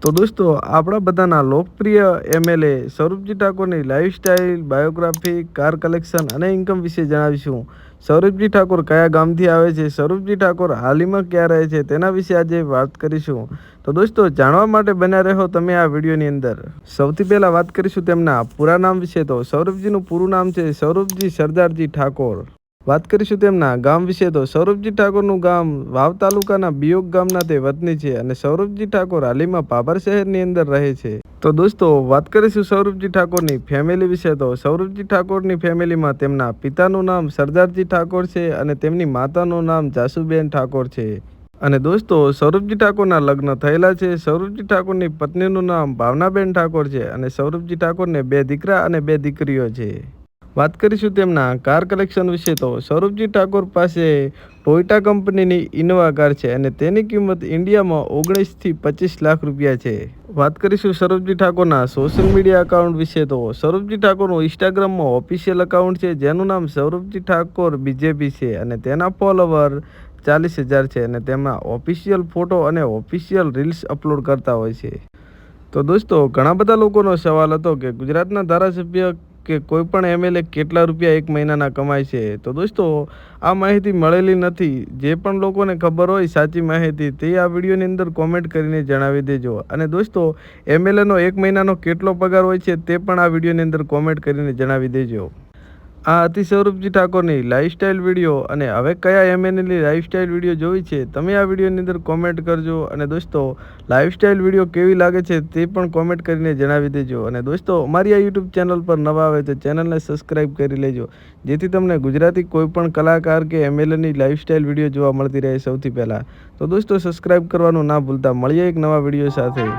તો દોસ્તો આપણા બધાના લોકપ્રિય MLA Saurabhji ઠાકોરની lifestyle, biography, car collection અને ઇન્કમ વિશે જણાવીશું. સૌરભજી ઠાકોર કયા ગામથી આવે છે, સૌરભજી ઠાકોર હાલમાં ક્યાં રહે છે, તેના વિશે આજે વાત કરીશું. તો દોસ્તો જાણવા માટે બન્યા રહો તમે આ વિડીયોની અંદર. સૌથી પહેલાં વાત કરીશું તેમના પૂરા નામ વિશે. તો સૌરભજીનું પૂરું નામ છે સૌરભજી સરદારજી ઠાકોર. વાત કરીશું તેમના ગામ વિશે. તો સૌરભજી ઠાકોરનું ગામ વાવ તાલુકાના બિયોગ ગામના તે વતની છે અને સૌરભજી ઠાકોર હાલમાં ભાભર શહેરની અંદર રહે છે. તો દોસ્તો વાત કરીશું સૌરભજી ઠાકોરની ફેમિલી વિશે. તો સૌરભજી ઠાકોરની ફેમિલીમાં તેમના પિતાનું નામ સરદારજી ઠાકોર છે અને તેમની માતાનું નામ જાસુબેન ઠાકોર છે. અને દોસ્તો સૌરભજી ઠાકોરના લગ્ન થયેલા છે. સૌરભજી ઠાકોરની પત્નીનું નામ ભાવનાબેન ઠાકોર છે અને સૌરભજી ઠાકોરને 2 દીકરા અને 2 દીકરીઓ છે. વાત કરીશું તેમના કાર કલેક્શન વિશે. તો સૌરભજી ઠાકોર પાસે ટોયોટા કંપનીની ઇનોવા કાર છે અને તેની કિંમત ઇન્ડિયામાં 19 થી 25 લાખ રૂપિયા છે. વાત કરીશું સૌરભજી ઠાકોરના સોશિયલ મીડિયા એકાઉન્ટ વિશે. તો સૌરભજી ઠાકોરનું ઇન્સ્ટાગ્રામમાં ઓફિશિયલ એકાઉન્ટ છે જેનું નામ સૌરભજી ઠાકોર બીજેપી છે અને તેના ફોલોવર 40,000 છે અને તેમાં ઓફિશિયલ ફોટો અને ઓફિશિયલ રીલ્સ અપલોડ કરતા હોય છે. તો દોસ્તો ઘણા બધા લોકોનો સવાલ હતો કે ગુજરાતના ધારાસભ્ય કે કોઈ પણ એમએલએ કેટલા રૂપિયા એક મહિનાના કમાય છે. તો દોસ્તો આ માહિતી મળેલી નથી. જે પણ લોકોને ખબર હોય સાચી માહિતી તે આ વિડીયોની અંદર કોમેન્ટ કરીને જણાવી દેજો. અને દોસ્તો એમએલએનો એક મહિનાનો કેટલો પગાર હોય છે તે પણ આ વિડીયોની અંદર કોમેન્ટ કરીને જણાવી દેજો. આ હતી સૌરભજી ઠાકોરની લાઈફસ્ટાઈલ વિડીયો. અને હવે કયા એમએલએની લાઈફસ્ટાઈલ વિડીયો જોઈ છે તમે આ વિડીયોની અંદર કોમેન્ટ કરજો. અને દોસ્તો લાઈફસ્ટાઈલ વિડીયો કેવી લાગે છે તે પણ કોમેન્ટ કરીને જણાવી દેજો. અને દોસ્તો અમારી આ યુટ્યુબ ચેનલ પર નવા આવે તો ચેનલને સબસ્ક્રાઈબ કરી લેજો જેથી તમને ગુજરાતી કોઈ પણ કલાકાર કે એમએલએની લાઈફસ્ટાઈલ વિડીયો જોવા મળતી રહે સૌથી પહેલાં. તો દોસ્તો સબસ્ક્રાઈબ કરવાનું ના ભૂલતા. મળીએ એક નવા વિડીયો સાથે.